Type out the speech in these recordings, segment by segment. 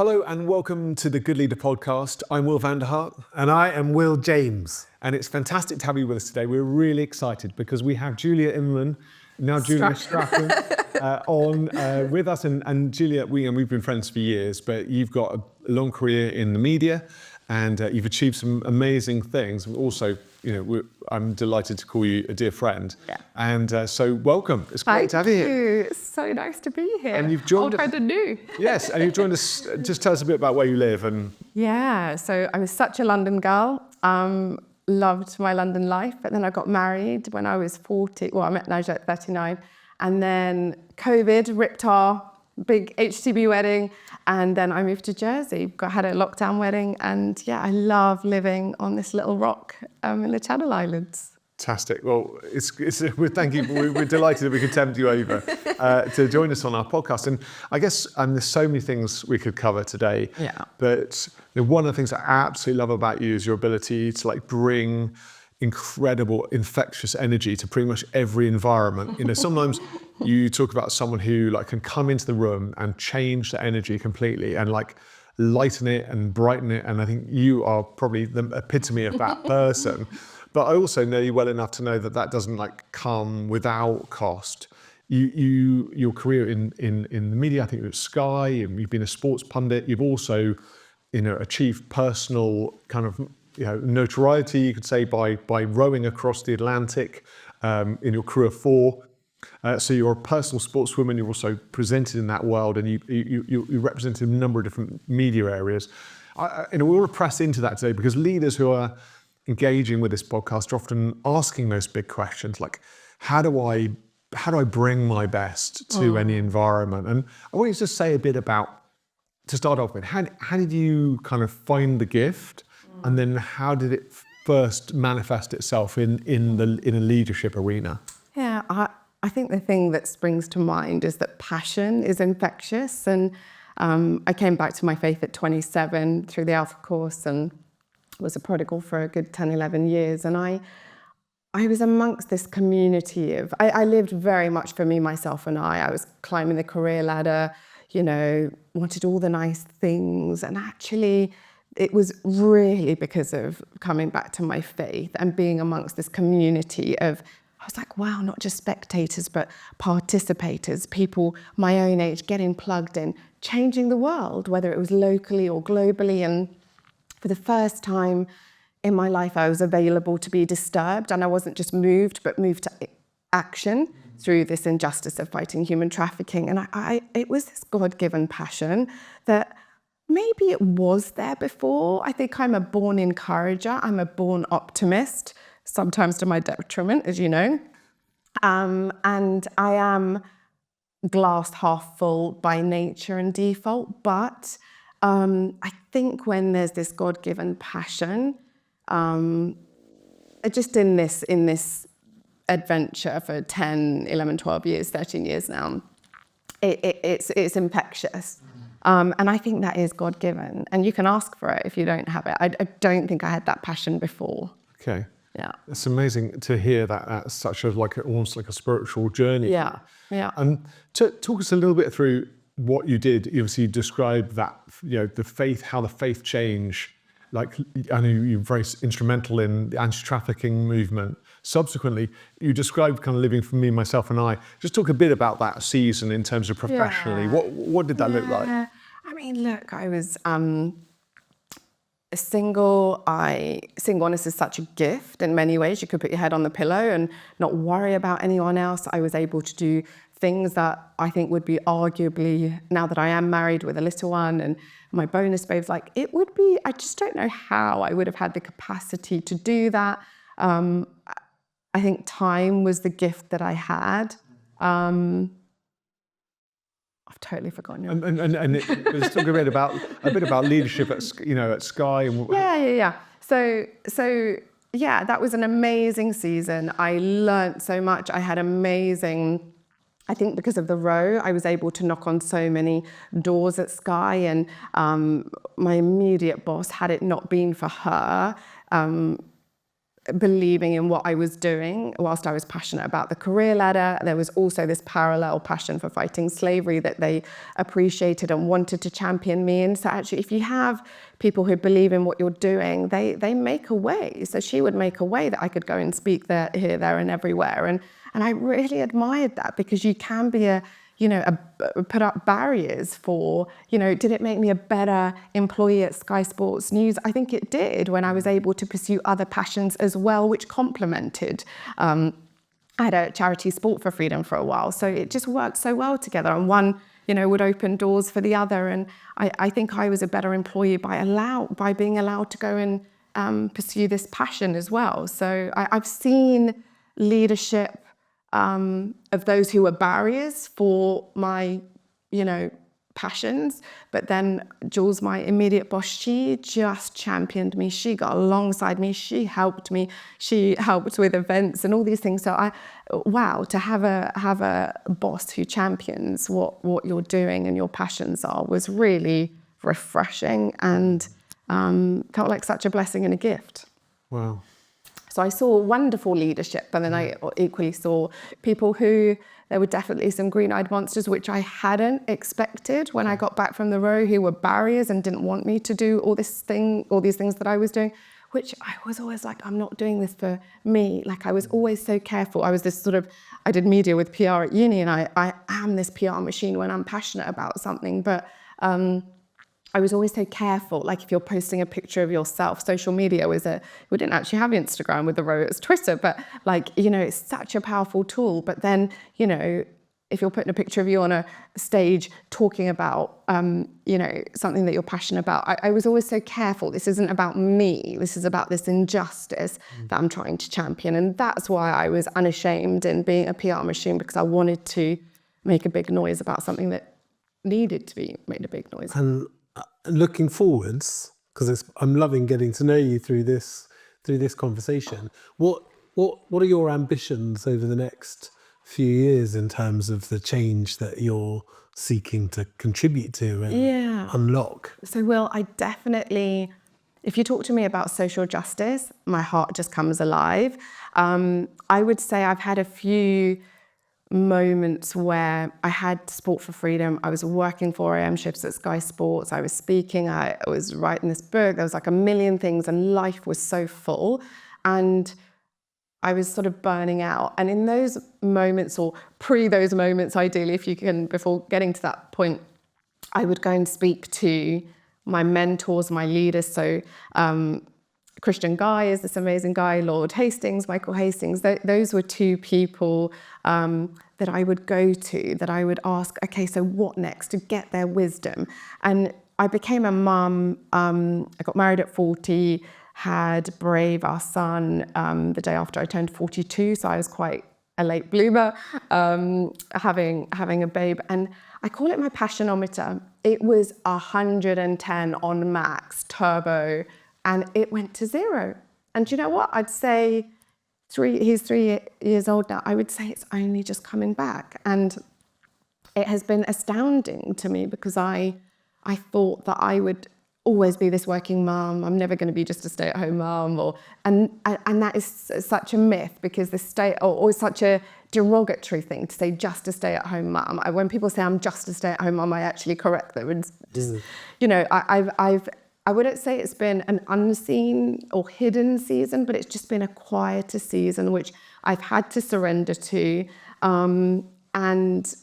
Hello and welcome to the Good Leader podcast. I'm Will van der Hart. And I am Will James. And it's fantastic to have you with us today. We're really excited because we have Julia Inman, now Julia Strachan, on with us. And Julia, we've been friends for years, but you've got a long career in the media and you've achieved some amazing things. Also, I'm delighted to call you a dear friend. Yeah. And so welcome. It's great to have you here. Thank you. It's so nice to be here. And you've joined Old friend and new. Yes, and you've joined us. Just tell us a bit about where you live and. Yeah, so I was such a London girl. Loved my London life, but then I got married when I was 40. Well, I met Nigel at 39. And then COVID ripped our big HTB wedding. And then I moved to Jersey, had a lockdown wedding. And yeah, I love living on this little rock in the Channel Islands. Fantastic. Well, thank you. We're delighted that we could tempt you over to join us on our podcast. And I guess there's so many things we could cover today. Yeah. But one of the things I absolutely love about you is your ability to bring incredible infectious energy to pretty much every environment. Sometimes you talk about someone who can come into the room and change the energy completely and lighten it and brighten it. And I think you are probably the epitome of that person. But I also know you well enough to know that doesn't come without cost. Your career in the media, I think it was Sky, and you've been a sports pundit. You've also, achieved personal kind of notoriety, you could say, by rowing across the Atlantic in your crew of 4. So you're a personal sportswoman. You're also presented in that world, and you represented a number of different media areas. We want to press into that today because leaders who are engaging with this podcast are often asking those big questions like, how do I bring my best to any environment? And I want you to just say a bit about, to start off with, how did you kind of find the gift, and then how did it first manifest itself in a leadership arena? Yeah, I think the thing that springs to mind is that passion is infectious. And I came back to my faith at 27 through the Alpha course and was a prodigal for a good 10, 11 years. And I was amongst this community of, I lived very much for me, myself and I was climbing the career ladder, wanted all the nice things. And actually, it was really because of coming back to my faith and being amongst this community of, I was like, wow, not just spectators, but participators, people my own age getting plugged in, changing the world, whether it was locally or globally. And for the first time in my life, I was available to be disturbed, and I wasn't just moved, but moved to action through this injustice of fighting human trafficking. And it was this God-given passion that maybe it was there before. I think I'm a born encourager. I'm a born optimist, sometimes to my detriment, as you know. And I am glass half full by nature and default, but I think when there's this God-given passion, just in this adventure for 10, 11, 12 years, 13 years now, it's infectious. And I think that is God-given. And you can ask for it if you don't have it. I don't think I had that passion before. Okay. Yeah. It's amazing to hear that that's such almost like a spiritual journey. Yeah, yeah. And talk us a little bit through what you did. Obviously, you described that, the faith, how the faith changed. I know you're very instrumental in the anti-trafficking movement. Subsequently, you described kind of living for me, myself, and I. Just talk a bit about that season in terms of professionally. Yeah. What did that look like? I mean, look, I was single. Singleness is such a gift in many ways. You could put your head on the pillow and not worry about anyone else. I was able to do things that I think would be arguably, now that I am married with a little one and my bonus babes, it would be, I just don't know how I would have had the capacity to do that. I think time was the gift that I had. I've totally forgotten your... And let's talk a bit about leadership at Sky. And Yeah. So yeah, that was an amazing season. I learned so much. I had I think because of the row, I was able to knock on so many doors at Sky, and my immediate boss, had it not been for her, believing in what I was doing whilst I was passionate about the career ladder. There was also this parallel passion for fighting slavery that they appreciated and wanted to champion me in. So actually, if you have people who believe in what you're doing, they make a way. So she would make a way that I could go and speak there, here, there, and everywhere. And I really admired that, because you can be put up barriers for, did it make me a better employee at Sky Sports News? I think it did, when I was able to pursue other passions as well, which complemented. I had a charity, Sport for Freedom, for a while. So it just worked so well together. And one, would open doors for the other. And I think I was a better employee by being allowed to go and pursue this passion as well. So I've seen leadership of those who were barriers for my, passions. But then Jules, my immediate boss, she just championed me. She got alongside me. She helped me. She helped with events and all these things. So to have a boss who champions what you're doing and your passions are was really refreshing, and felt like such a blessing and a gift. Wow. So I saw wonderful leadership, and then I equally saw people who, there were definitely some green-eyed monsters, which I hadn't expected when I got back from the row, who were barriers and didn't want me to do all these things that I was doing, which I was always like, I'm not doing this for me. Like, I was always so careful. I was this I did media with PR at uni, and I am this PR machine when I'm passionate about something, but I was always so careful. Like, if you're posting a picture of yourself, social media we didn't actually have Instagram with the row, it was Twitter, but it's such a powerful tool. But then, if you're putting a picture of you on a stage talking about, something that you're passionate about, I was always so careful. This isn't about me. This is about this injustice that I'm trying to champion. And that's why I was unashamed in being a PR machine, because I wanted to make a big noise about something that needed to be made a big noise. And looking forwards, because I'm loving getting to know you through this conversation. What are your ambitions over the next few years in terms of the change that you're seeking to contribute to and unlock? So, Will, I definitely, if you talk to me about social justice, my heart just comes alive. I would say I've had a few moments where I had Sport for Freedom. I was working 4 a.m. shifts at Sky Sports. I was speaking. I was writing this book. There was like a million things, and life was so full. And I was sort of burning out. And in those moments, or pre those moments, ideally, if you can, before getting to that point, I would go and speak to my mentors, my leaders. So Christian Guy is this amazing guy, Lord Hastings, Michael Hastings. Those were two people that I would go to, that I would ask, okay, so what next, to get their wisdom. And I became a mum. I got married at 40, had Brave, our son, the day after I turned 42. So I was quite a late bloomer, having a babe. And I call it my passionometer. It was 110 on max, turbo, and it went to 0. And do you know what? I'd say he's 3 years old now. I would say it's only just coming back. And it has been astounding to me, because I thought that I would always be this working mum. I'm never going to be just a stay-at-home mum, and that is such a myth, because or such a derogatory thing to say just a stay-at-home mum. When people say I'm just a stay-at-home mum, I actually correct them. And just, I wouldn't say it's been an unseen or hidden season, but it's just been a quieter season, which I've had to surrender to. And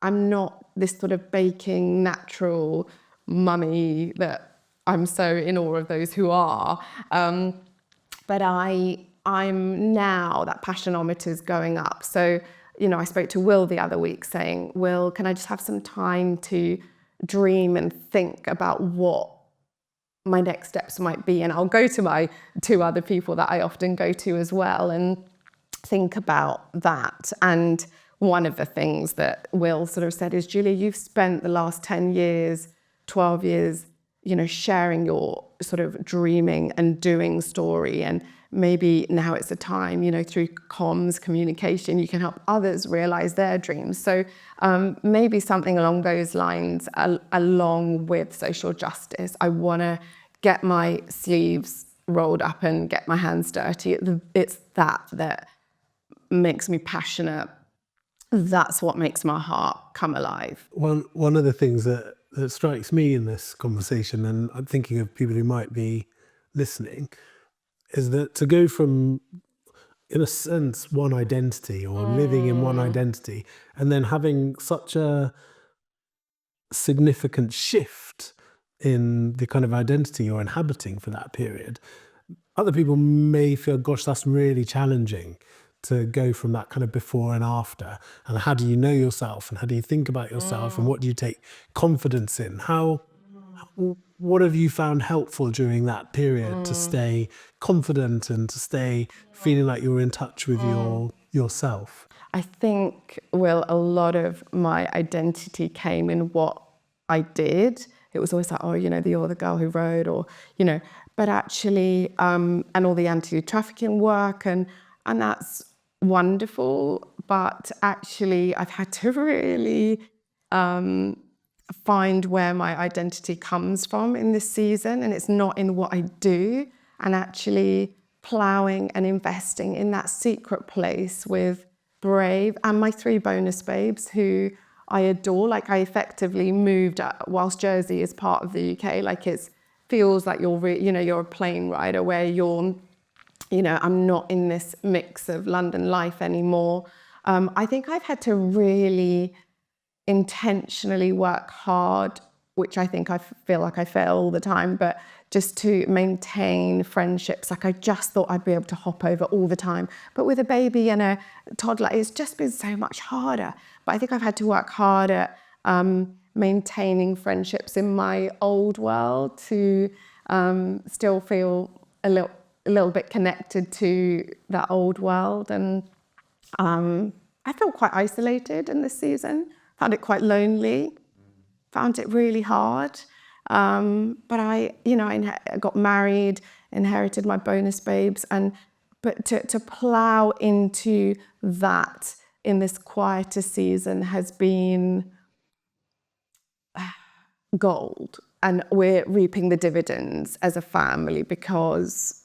I'm not this sort of baking natural mummy that I'm so in awe of those who are. But I'm now, that passionometer is going up. So, I spoke to Will the other week saying, Will, can I just have some time to dream and think about what my next steps might be? And I'll go to my 2 other people that I often go to as well and think about that. And one of the things that Will sort of said is, Julia, you've spent the last 10 years, 12 years, sharing your sort of dreaming and doing story. And maybe now it's a time, through comms, communication, you can help others realize their dreams. So maybe something along those lines, along with social justice. I want to get my sleeves rolled up and get my hands dirty. It's that makes me passionate. That's what makes my heart come alive. One of the things that strikes me in this conversation, and I'm thinking of people who might be listening, is that to go from, in a sense, one identity or living in one identity, and then having such a significant shift in the kind of identity you're inhabiting for that period, other people may feel, gosh, that's really challenging to go from that kind of before and after. And how do you know yourself, and how do you think about yourself, and what do you take confidence in? What have you found helpful during that period to stay confident and to stay feeling like you're in touch with yourself? I think, Will, a lot of my identity came in what I did. It was always like, oh, you're the girl who rode, or, but actually, and all the anti-trafficking work, and that's wonderful. But actually, I've had to really find where my identity comes from in this season, and it's not in what I do, and actually ploughing and investing in that secret place with Brave and my 3 bonus babes who I adore. Like, I effectively moved whilst Jersey is part of the UK. Like, it feels like you're a plane rider where I'm not in this mix of London life anymore. I think I've had to really intentionally work hard, which I think I feel like I fail all the time, but just to maintain friendships. Like, I just thought I'd be able to hop over all the time. But with a baby and a toddler, it's just been so much harder. But I think I've had to work hard at maintaining friendships in my old world to still feel a little bit connected to that old world. And I feel quite isolated in this season. Found it quite lonely. Found it really hard. But I got married, inherited my bonus babes, but to plough into that in this quieter season has been gold. And we're reaping the dividends as a family because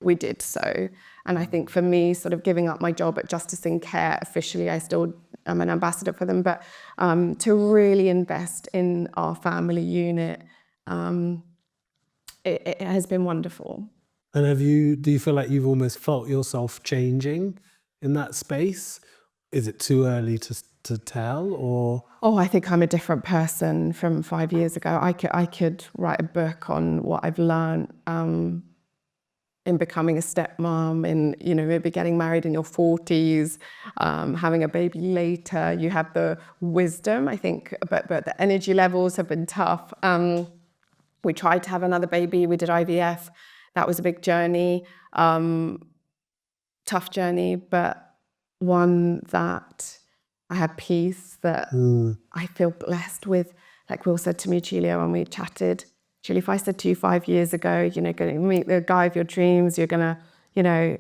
we did so. And I think for me, sort of giving up my job at Justice in Care, officially I still am an ambassador for them, but to really invest in our family unit, it has been wonderful. And do you feel like you've almost felt yourself changing in that space? Is it too early to tell, or? Oh, I think I'm a different person from 5 years ago. I could write a book on what I've learned in becoming a stepmom, in maybe getting married in your 40s, having a baby later. You have the wisdom, I think, but the energy levels have been tough. We tried to have another baby. We did IVF. That was a big journey, tough journey, but one that I had peace, that I feel blessed with. Like Will said to me, Julia, when we chatted, Julie, if I said to you 5 years ago, going to meet the guy of your dreams, you're going to,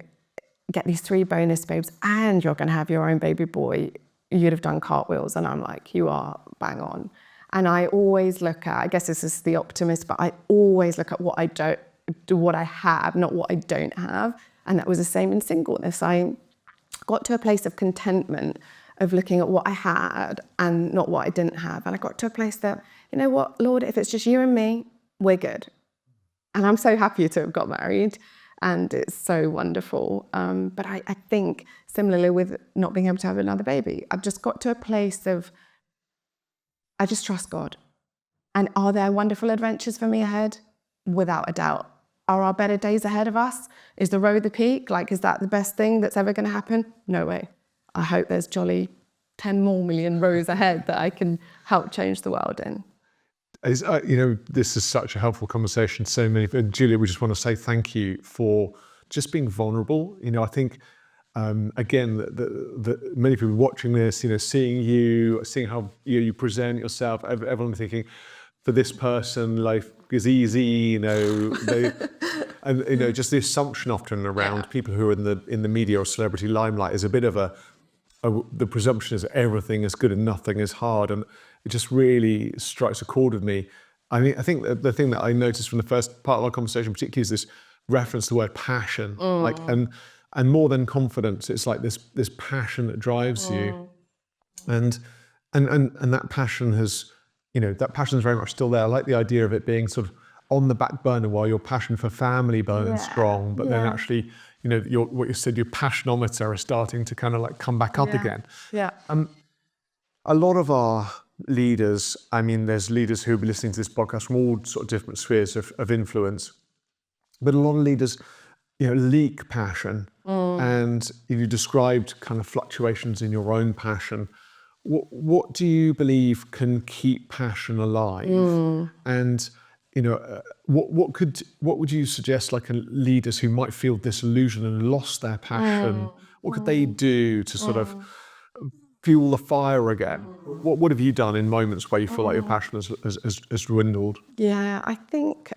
get these 3 bonus babes and you're going to have your own baby boy, you'd have done cartwheels. And I'm like, you are bang on. And I always look at, I guess this is the optimist, but I always look at what I have, not what I don't have. And that was the same in singleness. I got to a place of contentment of looking at what I had and not what I didn't have. And I got to a place that, you know what, Lord, if it's just you and me, we're good. And I'm so happy to have got married, and it's so wonderful. But I think similarly with not being able to have another baby, I've just got to a place of, I just trust God. And are there wonderful adventures for me ahead? Without a doubt. Are our better days ahead of us? Is the road the peak? Like, is that the best thing that's ever going to happen? No way. I hope there's jolly 10 more million rows ahead that I can help change the world in. This is such a helpful conversation. So many, and Julia, we just want to say thank you for just being vulnerable. I think, again, the many people watching this, seeing you, seeing how you present yourself, everyone thinking, for this person, life is easy. And just the assumption often around people who are in the media or celebrity limelight is a bit of the presumption is everything is good and nothing is hard, and it just really strikes a chord with me. I mean, I think the thing that I noticed from the first part of our conversation particularly is this reference the word passion, like, and more than confidence, it's like this passion that drives you, and that passion has, that passion is very much still there. I like the idea of it being sort of on the back burner while your passion for family burns strong, but then actually, what you said, your passionometer is starting to kind of like come back up again. Yeah. A lot of our leaders, I mean, there's leaders who'll be listening to this podcast from all sort of different spheres of influence, but a lot of leaders, leak passion, and you described kind of fluctuations in your own passion. What do you believe can keep passion alive? And what would you suggest, like, leaders who might feel disillusioned and lost their passion? What could they do to sort of fuel the fire again? What have you done in moments where you feel like your passion has dwindled? Yeah, I think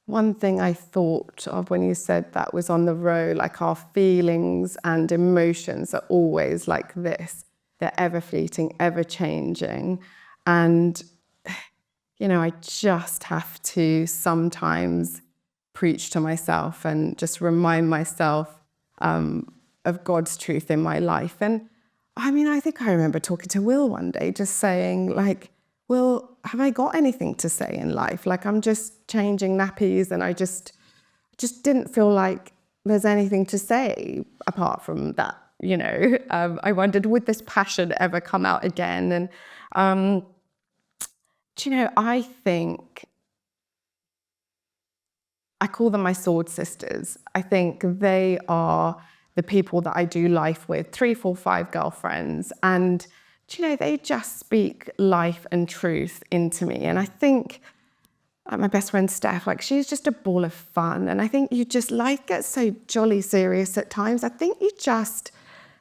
one thing I thought of when you said that was on the row, like our feelings and emotions are always like this. They're ever fleeting, ever changing. And, I just have to sometimes preach to myself and just remind myself of God's truth in my life. And I mean, I think I remember talking to Will one day, just saying, like, Will, have I got anything to say in life? Like, I'm just changing nappies, and I just didn't feel like there's anything to say apart from that, I wondered, would this passion ever come out again? And, I think I call them my sword sisters. I think they are the people that I do life with, 3, 4, 5 girlfriends. And, they just speak life and truth into me. And I think my best friend Steph, like, she's just a ball of fun. And I think life gets so jolly serious at times. I think you just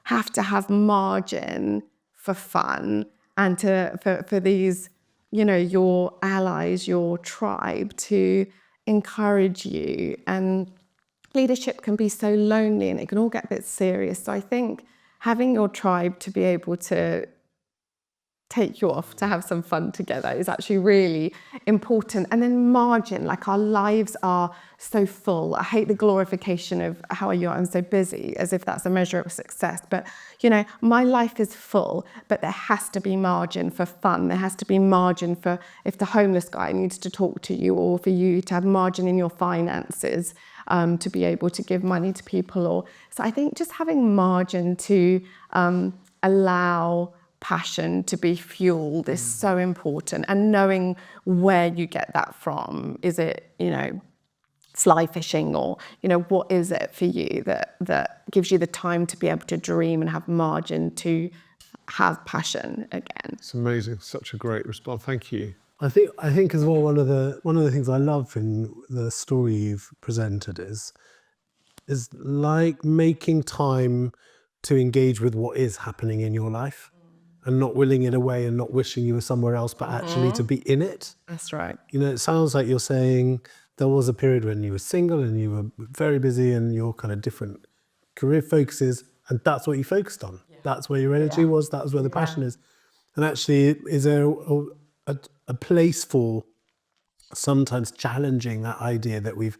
have to have margin for fun and for these, your allies, your tribe to encourage you. And leadership can be so lonely and it can all get a bit serious. So I think having your tribe to be able to take you off to have some fun together is actually really important. And then margin, like, our lives are so full. I hate the glorification of how are you, I'm so busy, as if that's a measure of success. But, my life is full, but there has to be margin for fun. There has to be margin for if the homeless guy needs to talk to you, or for you to have margin in your finances, to be able to give money to people. So I think just having margin to allow passion to be fueled is so important, and knowing where you get that from. Is it, fly fishing, or, what is it for you that gives you the time to be able to dream and have margin to have passion again? It's amazing. Such a great response. Thank you. I think as well, one of the things I love in the story you've presented is like making time to engage with what is happening in your life, and not willing it away and not wishing you were somewhere else, but actually to be in it. That's right. It sounds like you're saying there was a period when you were single and you were very busy and your kind of different career focuses, and that's what you focused on. Yeah. That's where your energy was, that's where the passion is. And actually, is there a place for sometimes challenging that idea that we've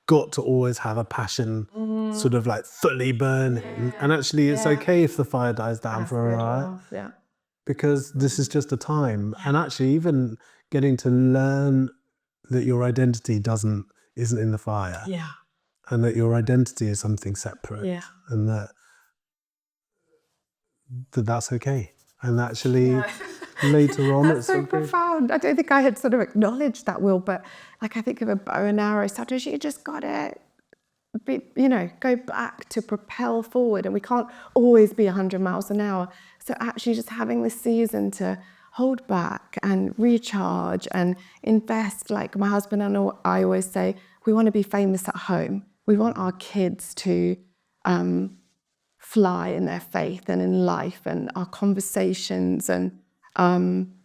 got to always have a passion sort of like fully burning, and actually it's okay if the fire dies down for a while. Yeah. Because this is just a time. And actually, even getting to learn that your identity isn't in the fire. Yeah. And that your identity is something separate. Yeah. And that's okay. And actually, later on, That's it's so okay. profound. I don't think I had sort of acknowledged that, Will, but like, I think of a bow and arrow. Sometimes you just gotta go back to propel forward, and we can't always be 100 miles an hour. So actually just having this season to hold back and recharge and invest. Like, my husband and I always say, we want to be famous at home. We want our kids to fly in their faith and in life and our conversations, and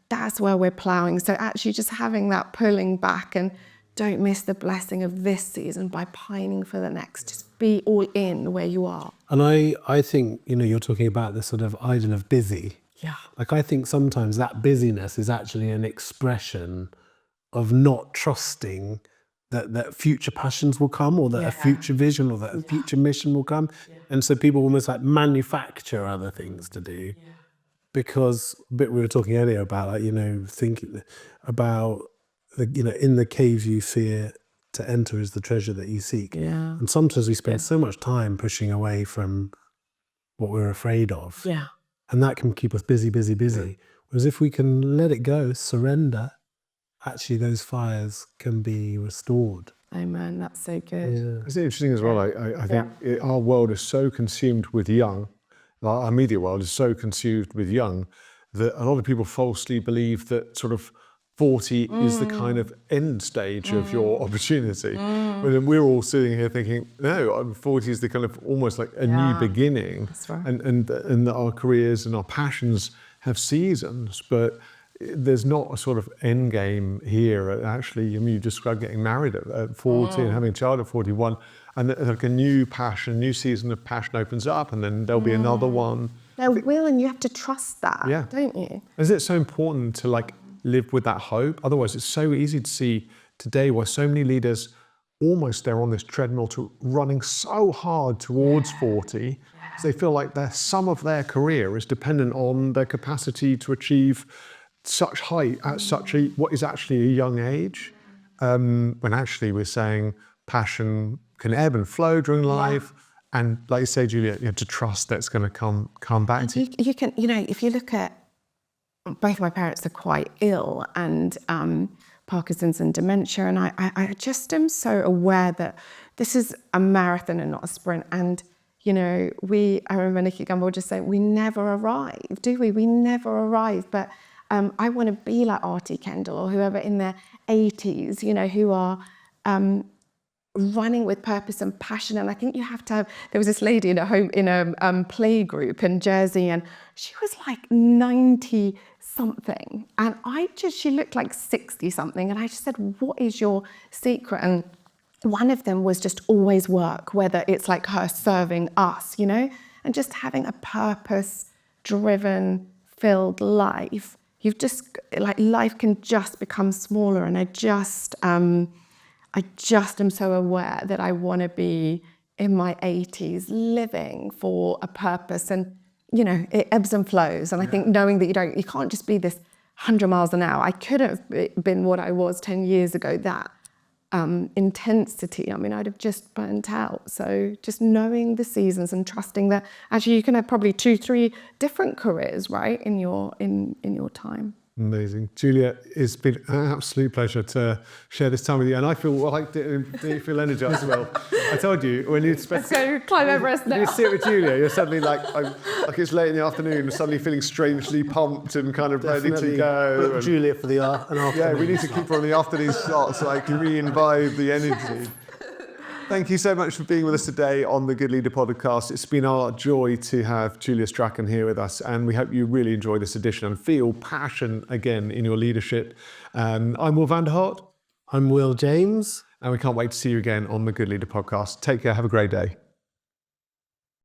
that's where we're ploughing. So actually just having that pulling back, and don't miss the blessing of this season by pining for the next. Just be all in where you are. And I think, you're talking about the sort of idol of busy. Yeah. Like, I think sometimes that busyness is actually an expression of not trusting that future passions will come, or that a Yeah. future vision, or that a future mission will come. And so people almost like manufacture other things to do. Because a bit we were talking earlier about, like, thinking about in the cave you fear to enter is the treasure that you seek. Yeah. And sometimes we spend so much time pushing away from what we're afraid of. Yeah. And that can keep us busy, busy, busy. Whereas if we can let it go, surrender, actually those fires can be restored. Amen. That's so good. It's interesting as well. I think our world is so consumed with young, our media world is so consumed with young, that a lot of people falsely believe that sort of 40 is the kind of end stage of your opportunity. But then we're all sitting here thinking, no, 40 is the kind of almost like a new beginning. That's right. And that our careers and our passions have seasons, but there's not a sort of end game here. Actually, I mean, you described getting married at 40 and having a child at 41, and like a new passion, new season of passion opens up, and then there'll be another one. There will, and you have to trust that, don't you? Is it so important to like live with that hope? Otherwise, it's so easy to see today why so many leaders almost they're on this treadmill to running so hard towards 40. So they feel like some of their career is dependent on their capacity to achieve such height at what is actually a young age, when actually we're saying passion can ebb and flow during life, and like you say, Julia, you have to trust that it's going to come back to you. You can, if you look at both my parents are quite ill, and Parkinson's and dementia, and I just am so aware that this is a marathon and not a sprint. And I remember Nikki Gumbel just saying, we never arrive, do we? We never arrive, but I want to be like Artie Kendall or whoever in their 80s, who are running with purpose and passion. And I think you have to have, there was this lady in a play group in Jersey, and she was like 90 something. And she looked like 60 something. And I just said, what is your secret? And one of them was just always work, whether it's like her serving us, and just having a purpose driven, filled life. You've just, like, life can just become smaller, and I just am so aware that I want to be in my 80s living for a purpose, and it ebbs and flows. And I think knowing that you can't just be this 100 miles an hour. I could have been what I was 10 years ago, that intensity, I mean, I'd have just burnt out. So just knowing the seasons and trusting that actually you can have probably 2-3 different careers, right, in your time. Amazing. Julia, it's been an absolute pleasure to share this time with you. And I feel like, do you feel energized as well? I told you, when you spend... Let's go climb Everest now. You sit with Julia, you're suddenly like it's late in the afternoon, suddenly feeling strangely pumped and kind of ready to go. Book Julia for an afternoon. Yeah, we need to keep her on the afternoon slots, like re-imbibe the energy. Thank you so much for being with us today on the Good Leader podcast. It's been our joy to have Julia Strachan here with us, and we hope you really enjoy this edition and feel passion again in your leadership. I'm Will van der Hart. I'm Will James. And we can't wait to see you again on the Good Leader podcast. Take care. Have a great day.